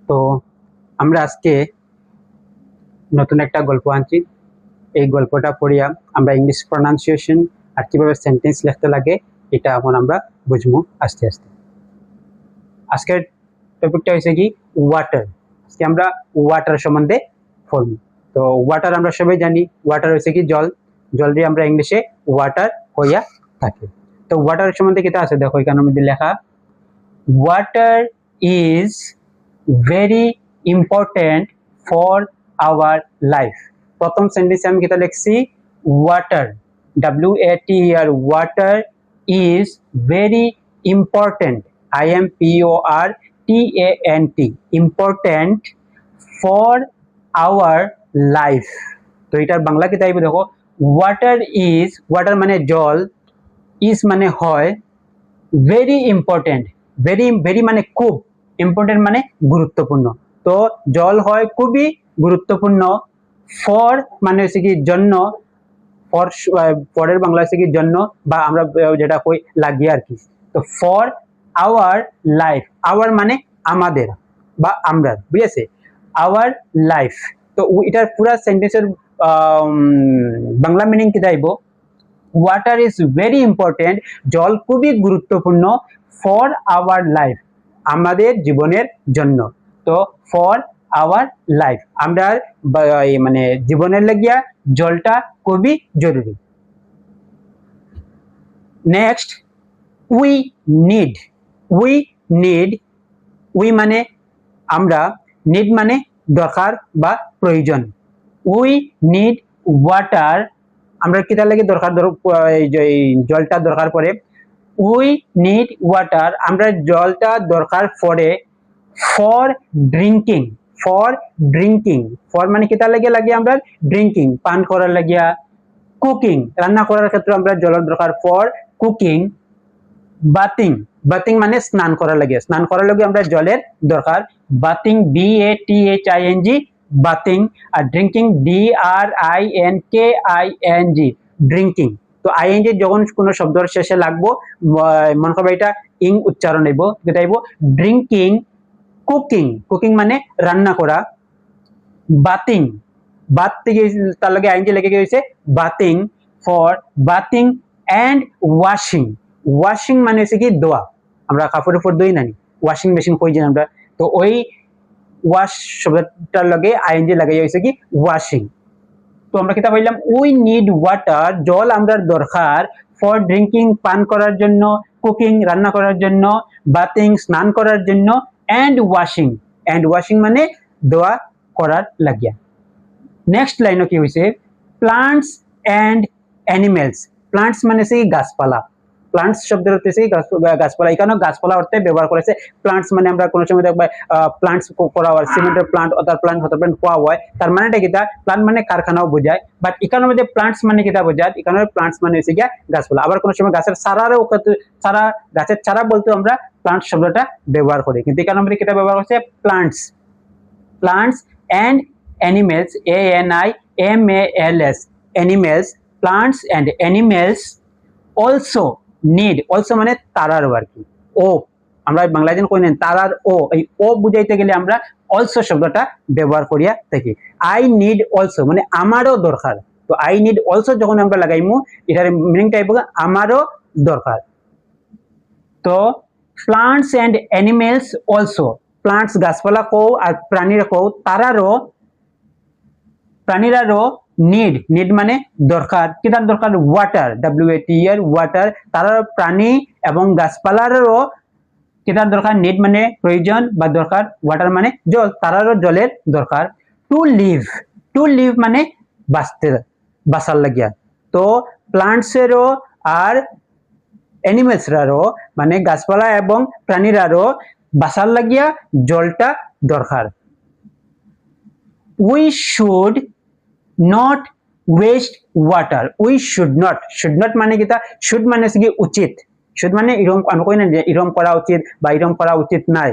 তো আমরা আজকে নতুন একটা গল্প আনছি। এই গল্পটা পড়িয়া আমরা ইংলিশ প্রনাউন্সিয়েশন আর কিভাবে সেন্টেন্স লিখতে লাগে এটা এখন আমরা বুঝবো আস্তে আস্তে। আজকের টপিকটা হয়েছে কি ওয়াটার। আজকে আমরা ওয়াটার সম্বন্ধে পড়ব। তো ওয়াটার আমরা সবাই জানি, ওয়াটার হয়েছে কি জল। জল দিয়ে আমরা ইংলিশে ওয়াটার হইয়া থাকে। তো ওয়াটার সম্বন্ধে কিতা আছে দেখো, এখানে মধ্যে লেখা water is very important for our life. প্রথম সেন্টেন্সে আমি কিতা লিখছি water, WATER, water is very important, IMPORTANT, important for our life. তো এটার বাংলা কিতা আইব দেখো, ওয়াটার ইজ, ওয়াটার মানে জল, ইজ মানে হয়, ভেরি ইম্পর্টেন্ট, ভেরি ভেরি মানে খুব, ইম্পর্টেন্ট মানে গুরুত্বপূর্ণ। তো জল হয় খুবই গুরুত্বপূর্ণ, ফর মানে হচ্ছে কি জন্য, ফর পরের বাংলা হচ্ছে কি জন্য, বা আমরা যেটা কই লাগিয়ে আর কি। তো ফর আওয়ার লাইফ, আওয়ার মানে আমাদের বা আমরা, বুঝেছে, আওয়ার লাইফ। তো এটার পুরা সেন্টেন্সের বাংলা মিনিং কি যাইব, ওয়াটার ইজ ভেরি ইম্পর্টেন্ট, জল খুবই গুরুত্বপূর্ণ, ফর আওয়ার লাইফ, আমাদের জীবনের জন্য। তো ফর আওয়ার লাইফ, আমরা মানে জীবনের লাগিয়া জলটা খুবই জরুরি। Next, we need, we need, we মানে আমরা, নিড মানে দরকার বা প্রয়োজন। উই নিড ওয়াটার, আমরা কিতা লাগে দরকার, এই জলটা দরকার পড়ে। উই নিড ওয়াটার, আমরা জলটা দরকার পড়ে for drinking, for drinking, for মানে কিতা লাগে লাগে আমরা ড্রিঙ্কিং, পান করার লাগিয়া, কুকিং রান্না করার ক্ষেত্রে আমরা জলের দরকার ফর কুকিং, বাথিং, বাথিং মানে স্নান করার লাগে, স্নান করার লাগে আমরা জলের দরকার, বাথিং, BATHING, বাথিং। আর ড্রিঙ্কিং, DRINKING, ড্রিঙ্কিং। তো ING যখন কোনো শব্দের শেষে লাগবো, মনে করবো এটা ইং উচ্চারণ হইব, যেটা হইব ড্রিঙ্কিং, কুকিং, কুকিং মানে রান্না করা, বাথিং, বাথ থেকে তার লগে ING লেগে গেছে bathing, for bathing and washing, washing মানে হচ্ছে কি ধোয়া, আমরা কাপড়ের উপর ধুই নানি, ওয়াশিং মেশিন কই জানি আমরা, তো ওই ওয়াশ শব্দটার লগে ING লাগাই হয়েছে কি ওয়াশিং। তো আমরা কিতা বললাম, উই নিড ওয়াটার, জল আমরা দরকার, ফর ড্রিঙ্কিং পান করার জন্য, কুকিং রান্না করার জন্য, বাথিং স্নান করার জন্য, এন্ড ওয়াশিং, এন্ড ওয়াশিং মানে ধোয়া করার লাগিয়া। নেক্সট লাইনও কি হয়েছে, প্লান্টস এন্ড অ্যানিমেলস, প্লান্টস মানে সেই গাছপালা, প্লান্টস শব্দের অর্থ সেই গাছপালা, এখানে গাছপালা অর্থে ব্যবহার করেছে। প্লান্টস মানে আমরা কোনো সময় দেখবা প্লান্টস করা হয়, সিমেন্টের প্লান্ট, অর্থাৎ প্লান্ট হতে প্লান্ট কোয়া হয়, তার মানেটা কিটা, প্লান্ট মানে কারখানাও বোঝায়, বাট এখানের মধ্যে প্লান্টস মানে কিটা বোঝায়, এখানে প্লান্টস মানে হচ্ছে গিয়া গাছপালা। আবার কোনো সময় গাছের চারারও, চারা, গাছের চারা বলতে আমরা প্লান্ট শব্দটা ব্যবহার করি, কিন্তু এখানের মধ্যে কিটা ব্যবহার করছে plants, plants and animals, ANIMALS, animals, plants and animals also need, also মানে তারার আর কি, ও আমরা বাংলায় যেন কই নেন তারার ও, এই ও বুঝাইতে গেলে আমরা অলসো শব্দটা ব্যবহার করিয়া থাকি। আই নিড অলসো মানে আমারও দরকার, তো আই নিড অলসো যখন আমরা লাগাইমু এটার মিনিংটা আইব আমারও দরকার। তো plants and animals also, plants গাছপালা কও আর প্রাণীরা কও, তারারও, প্রাণীরারও নিড, নিড মানে দরকার, কিটার দরকার ওয়াটার, WATER, ওয়াটার, তারা প্রাণী এবং গাছপালারও কিটার দরকার, নিড মানে প্রয়োজন বা দরকার, ওয়াটার মানে জল, তারারও জলের দরকার। টু লিভ, টু লিভ মানে বাঁচতে, বাঁচার লাগিয়া। তো প্লান্টসেরও আর অ্যানিমেলসরারও মানে গাছপালা এবং প্রাণীরারও বাঁচার লাগিয়া জলটা দরকার। We should not waste water, we should not, should not মানে কিটা, শুড মানে কি উচিত, শুড মানে এরকম আমরা কই না যে এরকম করা উচিত বা এরকম করা উচিত নাই,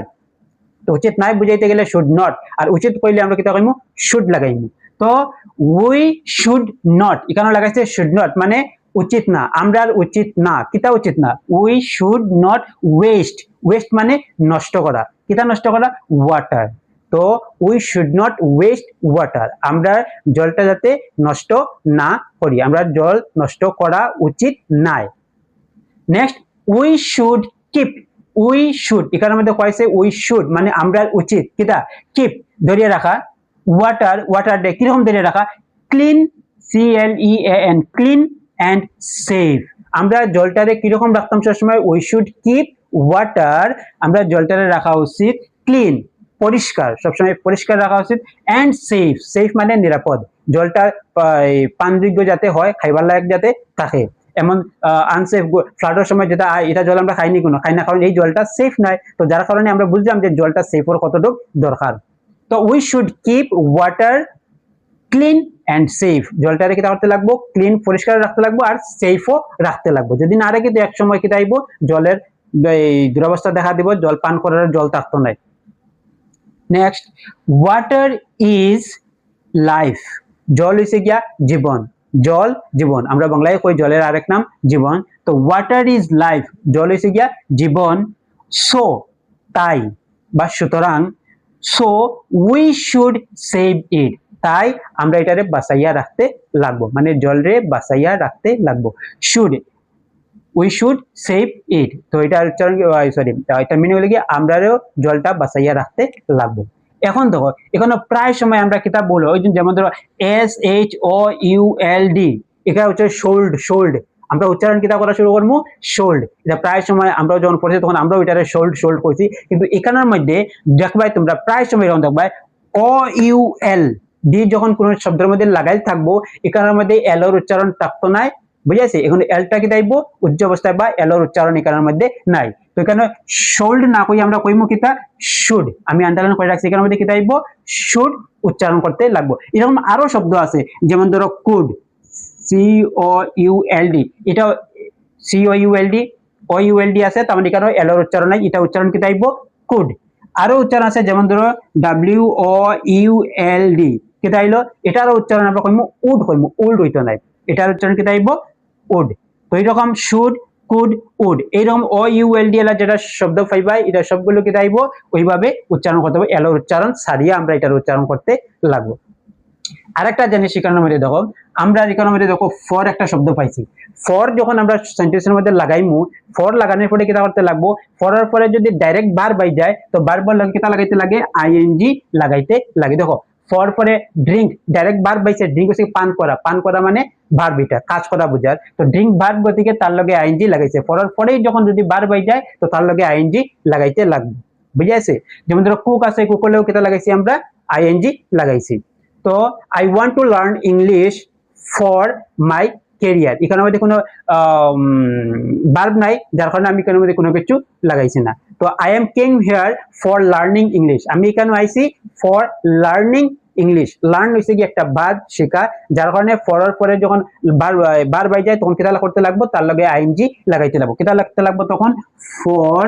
তো উচিত নাই বুঝাইতে গেলে শুড নট, আর উচিত কইলে আমরা কিটা কইমু শুড লাগাইমু। তো উই শুড নট এখানে লাগাইছে শুড নট মানে উচিত না, আমরা উচিত না, কিটা উচিত না, we should not waste, West মানে নষ্ট করা, কিটা নষ্ট করা ওয়াটার, তো we should not waste water, আমরা জলটা যাতে নষ্ট না করি, আমরা জল নষ্ট করা উচিত নাই। Next we should keep, we should এখানের মধ্যে কয়েছে উই শুড মানে আমরা উচিত কিটা কিপ ধরিয়ে রাখা, ওয়াটার ওয়াটার ডে কিরকম ধরিয়ে রাখা clean, CLEAN clean and safe, আমরা জলটারে কিরকম রাখতাম সবসময় উই শুড কিপ ওয়াটার, আমরা জলটারে রাখা উচিত ক্লিন পরিষ্কার, সবসময় পরিষ্কার রাখা উচিত, অ্যান্ড সেফ, সেফ মানে নিরাপদ, জলটা পানযোগ্য যাতে হয়, খাইবার লায়ক যাতে থাকে, এমন আনসেফ ফ্লাডের সময় যেটা এটা জল আমরা খাইনি কোনো খাই না, কারণ এই জলটা সেফ নয়, তো যার কারণে আমরা বুঝলাম যে জলটা সেফ হওয়ার কতটুকু দরকার। তো we should keep water clean and safe, জলটারে কি রাখতে লাগবো ক্লিন পরিষ্কার রাখতে লাগবো আর সেফও রাখতে লাগবো, যদি না রাখি তো এক সময় কি থাকবো জলের দুরবস্থা দেখা দিব, জল পান করার জল থাকতো নাই। নেক্সট ওয়াটার ইজ লাইফ, জল হইছে গিয়া জীবন, জল জীবন, আমরা বাংলায় কই জলের আরেক নাম জীবন, তো ওয়াটার ইজ লাইফ, জল হইছে গিয়া জীবন, সো তাই বা সুতরাং, so we should save it, তাই আমরা এটারে বাঁচাইয়া রাখতে লাগবো, মানে জলরে বাঁচাইয়া রাখতে লাগবো, should we should save it, তো এটা উচ্চারণ সরি এটা মিনিং হলো কি আমরাও জলটা বাঁচাইয়া রাখতে লাগবো। এখন দেখো এখানে প্রায় সময় আমরা কিতাব বলো ওই যেমন ধরো SHOULD, এখানে হচ্ছে শোল্ড, শোল্ড আমরা উচ্চারণ কিতাব করা শুরু করবো শোল্ড, এটা প্রায় সময় আমরা যখন পড়েছি তখন আমরাও এটারে শোল্ড শোল্ড করছি, কিন্তু এখানের মধ্যে দেখবাই তোমরা প্রায় সময় এরকম দেখবাই OUL ডি যখন কোন শব্দের মধ্যে লাগাই থাকবো এখানের মধ্যে এল এর উচ্চারণ থাকতো নাই, বুঝেছি, এখন এলটা কি দাইবো উচ্চ অবস্থায় বা এল এর উচ্চারণ এখানের মধ্যে নাই, তো এখানে শোল্ড না কই আমরা কইমু কিতা শুড, আমি আন্ডারলাইন করে রাখছি এখানের মধ্যে কি দাইবো শুড উচ্চারণ করতে লাগবো। এরকম আরো শব্দ আছে যেমন ধরো কুড, COULD, এটা COULD OULD আছে, তার মানে এখানে এল এর উচ্চারণ নাই, এটা উচ্চারণ কি দাইবো কুড। আরো উচ্চারণ আছে যেমন ধরো WOULD, কেটা আইলো এটারও উচ্চারণ আমরা কইমু উড কইমু, উল্ড হইতো নাই, এটার উচ্চারণ কি দাইবো উড। তো এইরকম শুড কুড উড এইরকম OULD এলা যেটা শব্দ পাইবা এটা সবগুলো কি দাইবো ওইভাবে উচ্চারণ করতে হবে, এল এর উচ্চারণ সারিয়ে আমরা এটার উচ্চারণ করতে লাগবো। আরেকটা জিনিস এখানের মধ্যে দেখো আমরা এখানের মধ্যে দেখো ফর একটা শব্দ পাইছি, ফর যখন আমরা সেন্টেন্সের মধ্যে লাগাইমু, ফর লাগানোর পরে কিটা করতে লাগবো, ফরের পরে যদি ডাইরেক্ট বার বাই যায় তো বারবার লাগে কিটা লাগাইতে লাগে ING লাগাইতে লাগে। দেখো ফর পরে ড্রিঙ্ক ডাইরেক্ট বার বাইছে, ড্রিঙ্ক হচ্ছে পান করা, পান করা মানে ভার্ব, এটা কাজ করা বোঝার, তো ড্রিঙ্ক ভার্ব গতিকে তার লগে ING লাগাইছে, ফরের পরেই যখন যদি বার বাই যায় তো তার লগে ING লাগাইতে লাগবে, বুঝাইছে। যেমন ধরো কুক আছে, কুকলেও কিটা লাগাইছি আমরা ING লাগাইছি। তো I want to learn English for my career, এখানের মধ্যে কোনো ভার্ব নাই যার কারণে আমি এখানের মধ্যে কোনো কিছু লাগাইছি না। তো I am came here for learning English, আমি এখানে আইছি ফর লার্নিং ইংলিশ, লার্ন হইছে কি একটা ভার্ব শেখা, যার কারণে ফরের পরে যখন বার বাই যায় তখন কিটা করতে লাগবো তার লগে ING লাগাইতে লাগবো, কিটা লাগতে লাগবো তখন for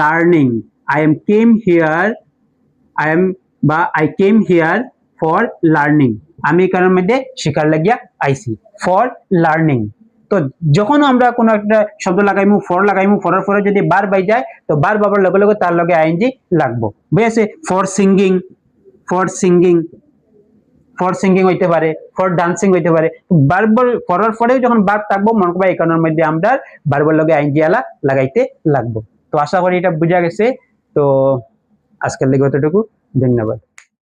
learning, I am came here, I am বা I came here for learning, আমি এখানের মধ্যে শেখার লাগিয়া আইছি ফর লার্নিং। তো যখন আমরা কোনো একটা শব্দ লাগাইমু ফর লাগাইমু, ফরের পরে যদি বার বাই যায় তো বার বাবার লগে লগে তার লগে ING লাগবো, বুঝেছে। For singing, for singing, for singing হইতে পারে, ফর ডান্সিং হইতে পারে, বারবার ফরের পরেও যখন বার থাকবো মনে করবা এখানের মধ্যে আমরা বারবার লগে ING আলা লাগাইতে লাগবো। তো আশা করি এটা বুঝা গেছে, তো আজকের লেগে অতটুকু, ধন্যবাদ।